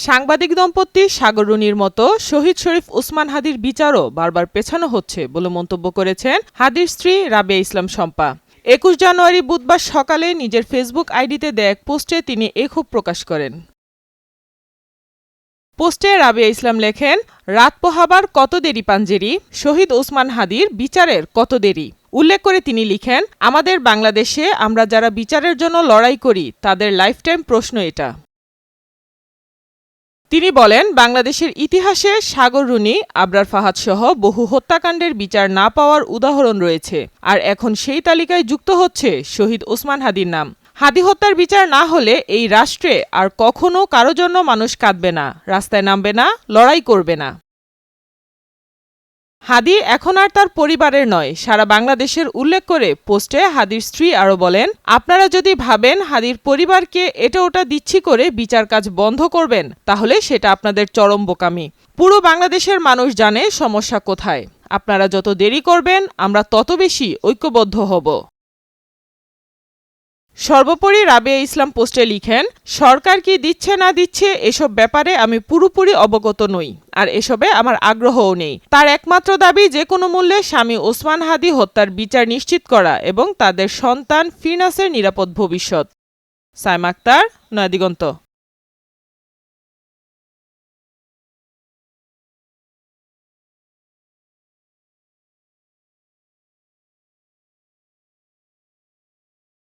সাংবাদিক দম্পতি সাগর রুনির মতো শহীদ শরীফ ওসমান হাদির বিচারও বারবার পেছানো হচ্ছে বলে মন্তব্য করেছেন হাদির স্ত্রী রাবেয়া ইসলাম শম্পা। ২১ জানুয়ারি বুধবার সকালে নিজের ফেসবুক আইডিতে দেয়া এক পোস্টে তিনি এ ক্ষোভ প্রকাশ করেন। পোস্টে রাবেয়া ইসলাম লেখেন, রাত পোহাবার কত দেরি পাঞ্জেরি, শহীদ ওসমান হাদির বিচারের কত দেরি। উল্লেখ করে তিনি লিখেন, আমাদের বাংলাদেশে আমরা যারা বিচারের জন্য লড়াই করি তাদের লাইফটাইম প্রশ্ন এটা। তিনি বলেন, বাংলাদেশের ইতিহাসে সাগর রুনি, আবরার ফাহাদ সহ বহু হত্যাকাণ্ডের বিচার না পাওয়ার উদাহরণ রয়েছে, আর এখন সেই তালিকায় যুক্ত হচ্ছে শহীদ ওসমান হাদির নাম। হাদি হত্যার বিচার না হলে এই রাষ্ট্রে আর কখনো কারো জন্য মানুষ কাঁদবে না, রাস্তায় নামবে না, লড়াই করবে না। হাদি এখন আর তার পরিবারের নয়, সারা বাংলাদেশের উল্লেখ করে পোস্টে হাদির স্ত্রী আরও বলেন, আপনারা যদি ভাবেন হাদির পরিবারকে এটা ওটা দিচ্ছি করে বিচার কাজ বন্ধ করবেন, তাহলে সেটা আপনাদের চরম বোকামি। পুরো বাংলাদেশের মানুষ জানে সমস্যা কোথায়। আপনারা যত দেরি করবেন আমরা তত বেশি ঐক্যবদ্ধ হব। সর্বোপরি রাবেয়া ইসলাম পোস্টে লিখেন, সরকার কি দিচ্ছে না দিচ্ছে এসব ব্যাপারে আমি পুরোপুরি অবগত নই, আর এসবে আমার আগ্রহও নেই। তার একমাত্র দাবি যে কোনো মূল্যে স্বামী ওসমান হাদি হত্যার বিচার নিশ্চিত করা এবং তাদের সন্তান ফিরনাসের নিরাপদ ভবিষ্যৎ। সাইমা আক্তার, নয়াদিগন্ত।